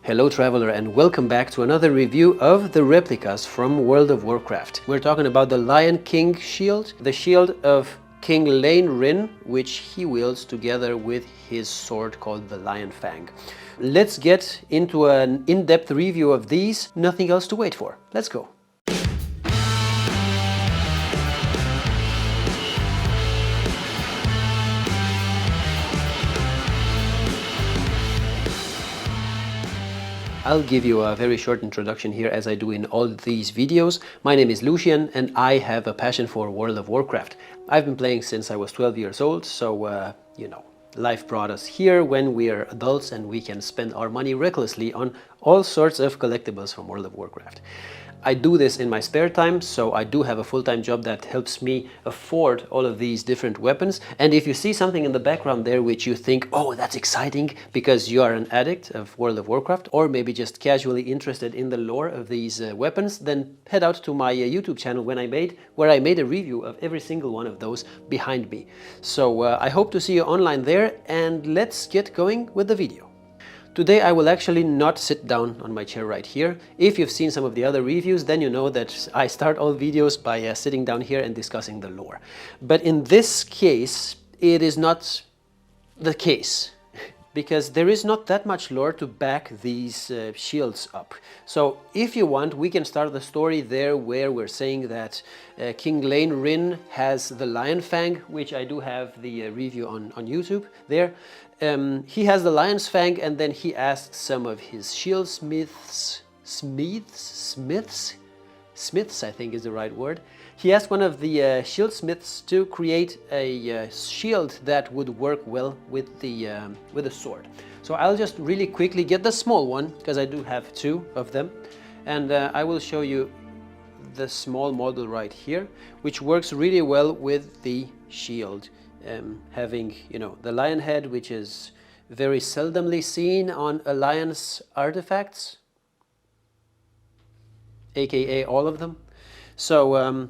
Hello traveler, and welcome back to another review of the replicas from World of Warcraft. We're talking about the Lion King Shield, the shield of King Llane Wrynn, which he wields together with his sword called the Lion Fang. Let's get into an in-depth review of these. Nothing else to wait for. Let's go. I'll give you a very short introduction here, as I do in all these videos. My name is Lucian and I have a passion for World of Warcraft. I've been playing since I was 12 years old, so life brought us here when we are adults and we can spend our money recklessly on all sorts of collectibles from World of Warcraft. I do this in my spare time, so I do have a full-time job that helps me afford all of these different weapons. And if you see something in the background there which you think, oh, that's exciting because you are an addict of World of Warcraft, or maybe just casually interested in the lore of these weapons, then head out to my YouTube channel where I made a review of every single one of those behind me. So I hope to see you online there, and let's get going with the video. Today I will actually not sit down on my chair right here. If you've seen some of the other reviews, then you know that I start all videos by sitting down here and discussing the lore. But in this case, it is not the case, because there is not that much lore to back these shields up. So if you want, we can start the story there where we're saying that King Llane Wrynn has the Lion Fang, which I do have the review on YouTube there. He has the Lion's Fang, and then he asks some of his shield smiths, I think is the right word. He asked one of the shield smiths to create a shield that would work well with the sword. So I'll just really quickly get the small one, because I do have two of them, and I will show you the small model right here, which works really well with the shield. Having, the lion head, which is very seldomly seen on a lion's artifacts, aka all of them. So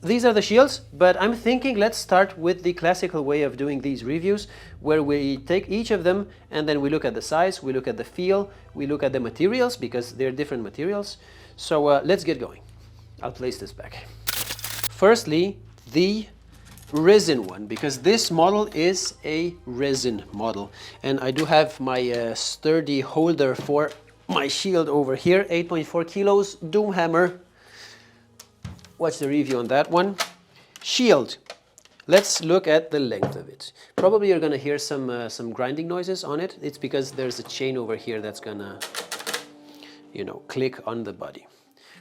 these are the shields, but I'm thinking let's start with the classical way of doing these reviews, where we take each of them and then we look at the size, we look at the feel, we look at the materials, because they're different materials. So let's get going. I'll place this back. Firstly, the resin one, because this model is a resin model, and I do have my sturdy holder for my shield over here, 8.4 kilos Doomhammer. Watch the review on that one. Shield. Let's look at the length of it. Probably you're gonna hear some grinding noises on it. It's because there's a chain over here that's gonna click on the body.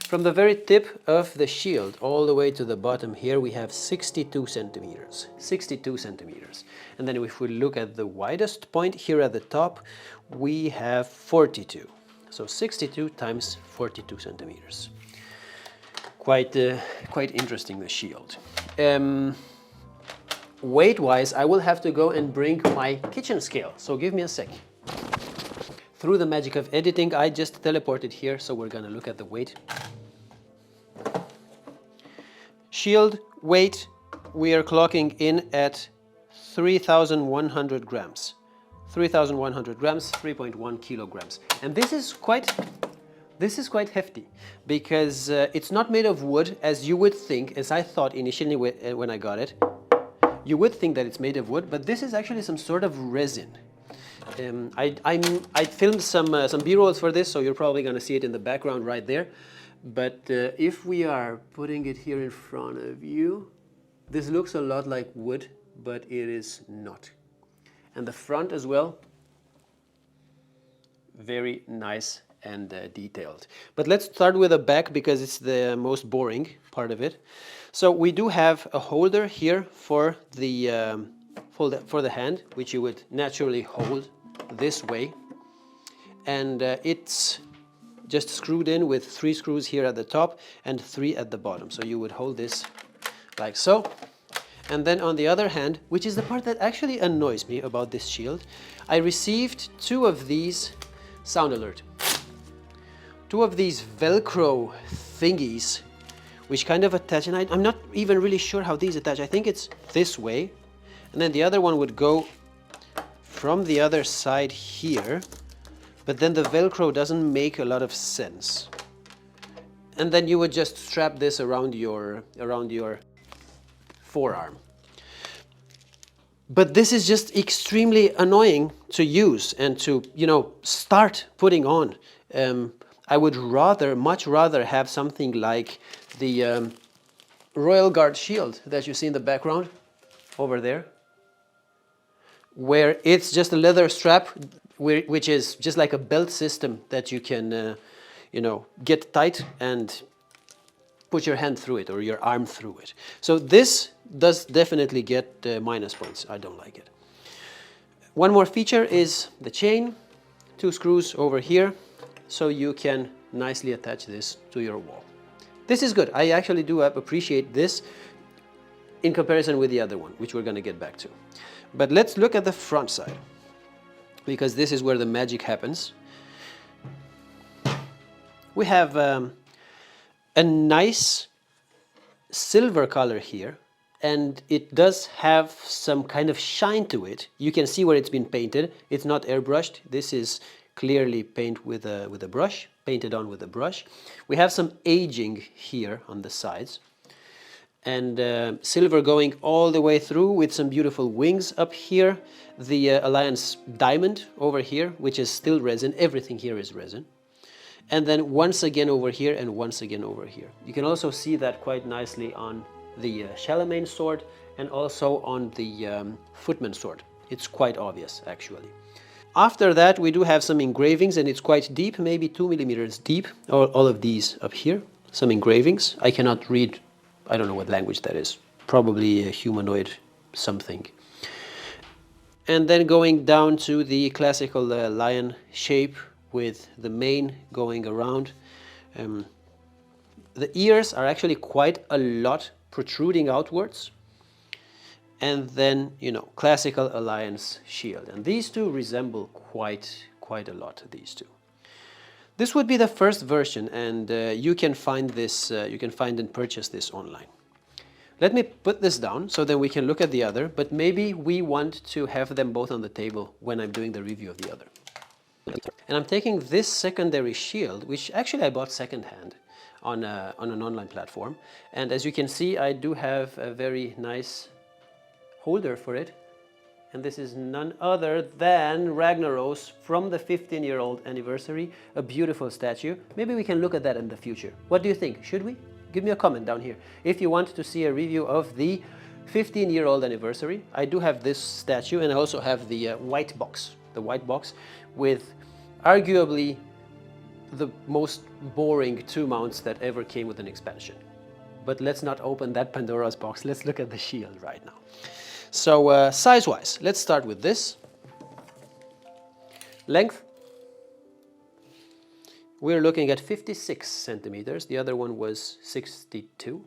From the very tip of the shield all the way to the bottom here, we have 62 centimeters. 62 centimeters. And then if we look at the widest point here at the top, we have 42. So 62 times 42 centimeters. Quite interesting, the shield. Weight-wise, I will have to go and bring my kitchen scale. So give me a sec. Through the magic of editing, I just teleported here, so we're gonna look at the weight. Shield weight, we are clocking in at 3,100 grams. 3,100 grams, 3.1 kilograms. And this is quite hefty, because it's not made of wood, as you would think, as I thought initially when I got it. You would think that it's made of wood, but this is actually some sort of resin. I filmed some B-rolls for this, so you're probably going to see it in the background right there. But if we are putting it here in front of you, this looks a lot like wood, but it is not. And the front as well, very nice and detailed. But let's start with the back, because it's the most boring part of it. So we do have a holder here for the hand, which you would naturally hold this way, and it's just screwed in with 3 screws here at the top and 3 at the bottom. So you would hold this like so. And then on the other hand, which is the part that actually annoys me about this shield, I received 2 of these, sound alert, 2 of these Velcro thingies, which kind of attach, and I'm not even really sure how these attach. I think it's this way, and then the other one would go from the other side here but then the Velcro doesn't make a lot of sense. And then you would just strap this around your forearm. But this is just extremely annoying to use and to, you know, start putting on. I would much rather have something like the Royal Guard shield that you see in the background over there, where it's just a leather strap, which is just like a belt system that you can, you know, get tight and put your hand through it or your arm through it. So this does definitely get minus points. I don't like it. One more feature is the chain, 2 screws over here, so you can nicely attach this to your wall. This is good. I actually do appreciate this in comparison with the other one, which we're going to get back to. But let's look at the front side, because this is where the magic happens. We have a nice silver color here, and it does have some kind of shine to it. You can see where it's been painted. It's not airbrushed. This is clearly painted with a brush, painted on with a brush. We have some aging here on the sides, and silver going all the way through with some beautiful wings up here. The Alliance diamond over here, which is still resin. Everything here is resin. And then once again over here and once again over here. You can also see that quite nicely on the Llane sword and also on the footman sword. It's quite obvious, actually. After that, we do have some engravings, and it's quite deep, maybe 2 millimeters deep. All of these up here, some engravings. I cannot read, I don't know what language that is. Probably a humanoid something. And then going down to the classical lion shape with the mane going around. The ears are actually quite a lot protruding outwards. And then, you know, classical Alliance shield. And these two resemble quite a lot, these two. This would be the first version, and you can find this, you can find and purchase this online. Let me put this down so that we can look at the other, but maybe we want to have them both on the table when I'm doing the review of the other. And I'm taking this secondary shield, which actually I bought secondhand on an online platform. And as you can see, I do have a very nice holder for it, and this is none other than Ragnaros from the 15-year-old anniversary, a beautiful statue. Maybe we can look at that in the future. What do you think? Should we? Give me a comment down here if you want to see a review of the 15-year-old anniversary. I do have this statue, and I also have the white box with arguably the most boring 2 mounts that ever came with an expansion. But let's not open that Pandora's box. Let's look at the shield right now. So size-wise, let's start with this. Length, we're looking at 56 centimeters. The other one was 62.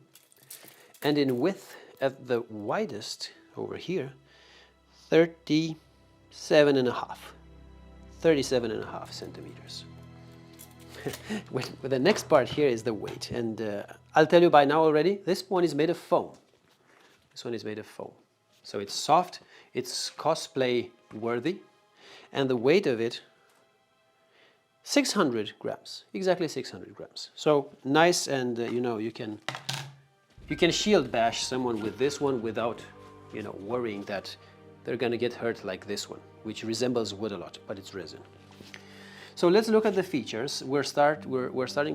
And in width, at the widest over here, 37 and a half centimeters. Well, the next part here is the weight. And I'll tell you by now already, this one is made of foam. This one is made of foam. So it's soft, it's cosplay worthy, and the weight of it, 600 grams, exactly 600 grams. So nice, and you know, you can shield bash someone with this one without, you know, worrying that they're gonna get hurt like this one, which resembles wood a lot, but it's resin. So let's look at the features. We're starting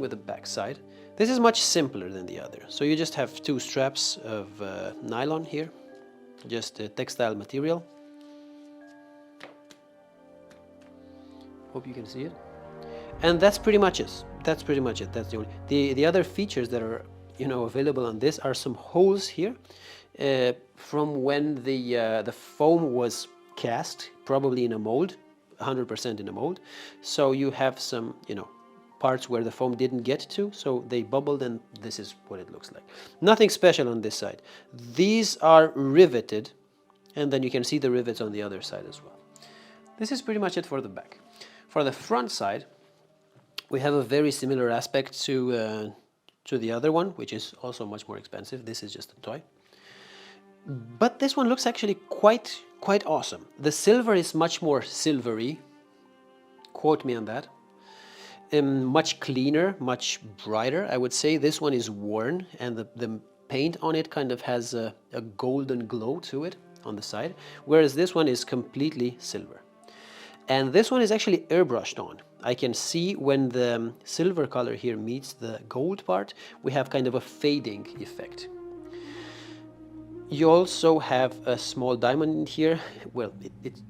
with the back side. This is much simpler than the other. So you just have 2 straps of nylon here. Just textile material. Hope you can see it. And that's pretty much it. That's pretty much it. That's the only. The other features that are, you know, available on this are some holes here from when the foam was cast, probably in a mold, 100% in a mold. So you have some, you know, parts where the foam didn't get to, so they bubbled, and this is what it looks like. Nothing special on this side. These are riveted, and then you can see the rivets on the other side as well. This is pretty much it for the back. For the front side, we have a very similar aspect to the other one, which is also much more expensive. This is just a toy. But this one looks actually quite awesome. The silver is much more silvery, quote me on that. Much cleaner, much brighter. I would say this one is worn, and the paint on it kind of has a golden glow to it on the side, whereas this one is completely silver. And this one is actually airbrushed on. I can see when the silver color here meets the gold part, we have kind of a fading effect. You also have a small diamond in here. Well, it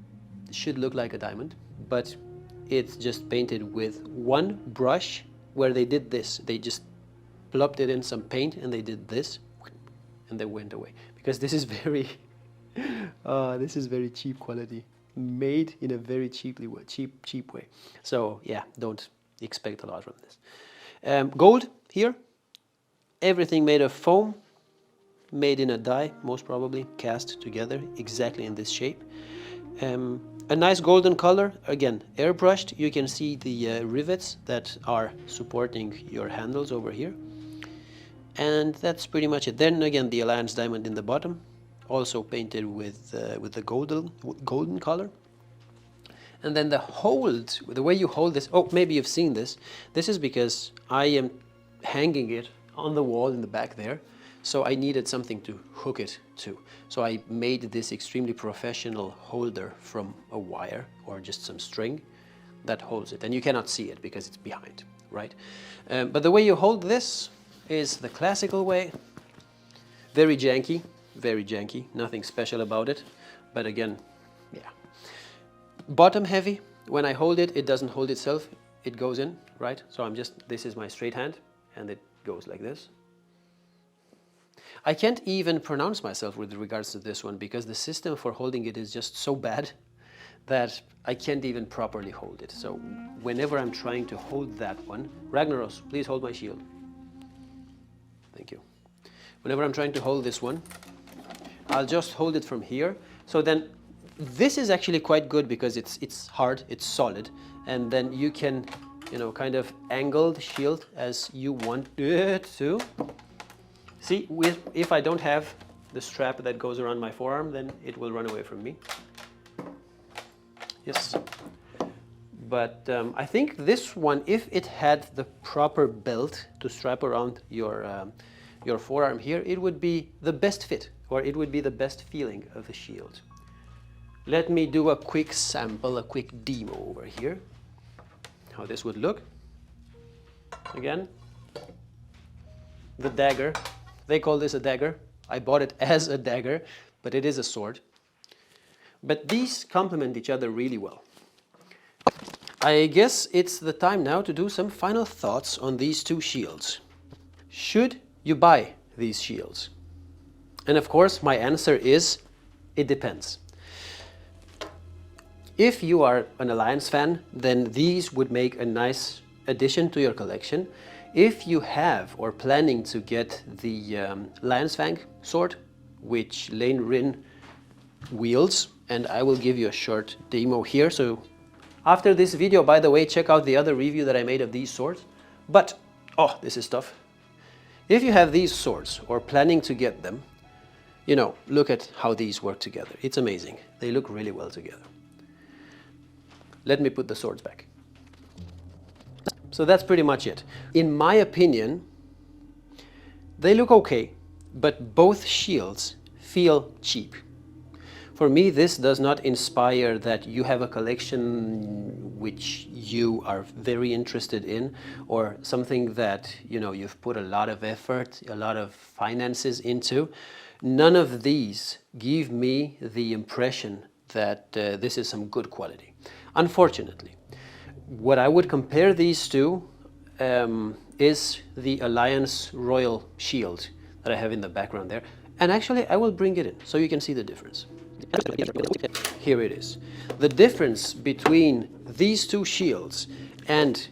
should look like a diamond, but it's just painted with one brush where they did this. They just plopped it in some paint and they did this, and they went away. Because this is very, this is very cheap quality, made in a very cheap way. So yeah, don't expect a lot from this. Gold here, everything made of foam, made in a die, most probably cast together exactly in this shape. A nice golden color, again airbrushed. You can see the rivets that are supporting your handles over here. And that's pretty much it. Then again, the Alliance diamond in the bottom, also painted with the golden color. And then the way you hold this, oh, maybe you've seen this. This is because I am hanging it on the wall in the back there. So I needed something to hook it to. So I made this extremely professional holder from a wire or just some string that holds it. And you cannot see it because it's behind, right? But the way you hold this is the classical way. Very janky, nothing special about it. But again, yeah. Bottom heavy. When I hold it, it doesn't hold itself. It goes in, right? So this is my straight hand and it goes like this. I can't even pronounce myself with regards to this one because the system for holding it is just so bad that I can't even properly hold it. So whenever I'm trying to hold that one, Ragnaros, please hold my shield. Thank you. Whenever I'm trying to hold this one, I'll just hold it from here. So then this is actually quite good because it's hard, it's solid, and then you can, you know, kind of angle the shield as you want it to. See, if I don't have the strap that goes around my forearm, then it will run away from me. Yes. But I think this one, if it had the proper belt to strap around your forearm here, it would be the best fit, or it would be the best feeling of the shield. Let me do a quick sample, a quick demo over here, how this would look. Again, the dagger. They call this a dagger. I bought it as a dagger, but it is a sword. But these complement each other really well. I guess it's the time now to do some final thoughts on these two shields. Should you buy these shields? And of course, my answer is, it depends. If you are an Alliance fan, then these would make a nice addition to your collection. If you have or planning to get the Lion's Fang sword, which Llane Wrynn wields, and I will give you a short demo here. So after this video, by the way, check out the other review that I made of these swords. But, oh, this is tough. If you have these swords or planning to get them, you know, look at how these work together. It's amazing. They look really well together. Let me put the swords back. So that's pretty much it. In my opinion, they look okay, but both shields feel cheap. For me, this does not inspire that you have a collection which you are very interested in, or something that, you know, you've put a lot of effort, a lot of finances into. None of these give me the impression that this is some good quality, unfortunately. What I would compare these to is the Alliance Royal Shield that I have in the background there. And actually, I will bring it in so you can see the difference. Here it is. The difference between these two shields and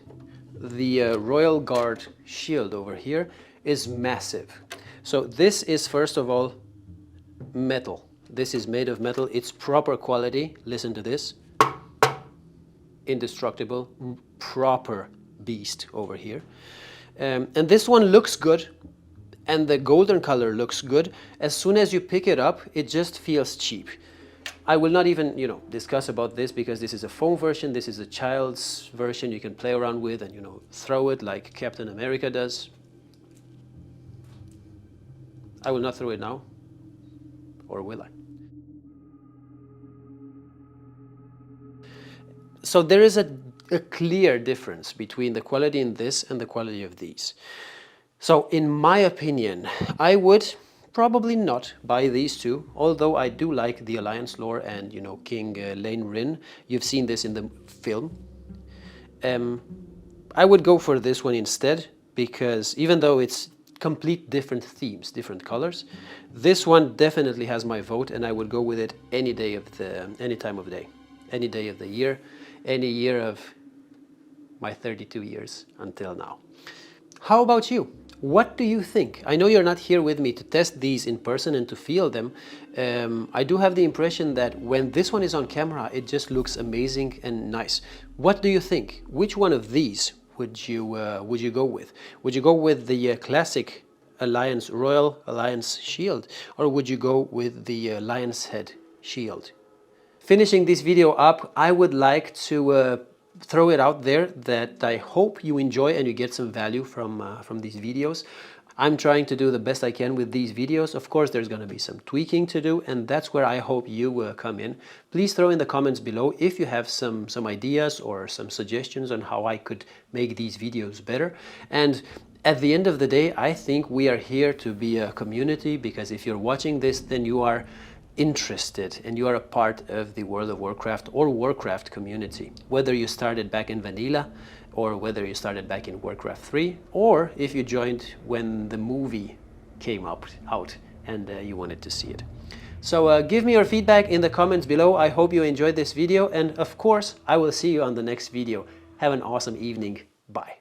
the Royal Guard shield over here is massive. So this is, first of all, metal. This is made of metal. It's proper quality. Listen to this. Indestructible, proper beast over here. And this one looks good, and the golden color looks good. As soon as you pick it up, it just feels cheap. I will not even, discuss about this because this is a foam version. This is a child's version you can play around with and, throw it like Captain America does. I will not throw it now, or will I? So there is a clear difference between the quality in this and the quality of these. So in my opinion, I would probably not buy these two, although I do like the Alliance lore and, King Llane Wrynn. You've seen this in the film. I would go for this one instead, because even though it's complete different themes, different colors, this one definitely has my vote, and I would go with it any time of day, any day of the year, any year of my 32 years until now. How about you? What do you think? I know you're not here with me to test these in person and to feel them. I do have the impression that when this one is on camera, it just looks amazing and nice. What do you think? Which one of these would you go with? Would you go with the classic Royal Alliance shield, or would you go with the Lion's Head shield? Finishing this video up, I would like to throw it out there that I hope you enjoy and you get some value from these videos. I'm trying to do the best I can with these videos. Of course, there's going to be some tweaking to do, and that's where I hope you come in. Please throw in the comments below if you have some ideas or some suggestions on how I could make these videos better. And at the end of the day, I think we are here to be a community, because if you're watching this, then you are interested and you are a part of the World of Warcraft or Warcraft community, whether you started back in vanilla or whether you started back in Warcraft 3, or if you joined when the movie came out and you wanted to see it. So give me your feedback in the comments below. I hope you enjoyed this video, and of course I will see you on the next video. Have an awesome evening. Bye.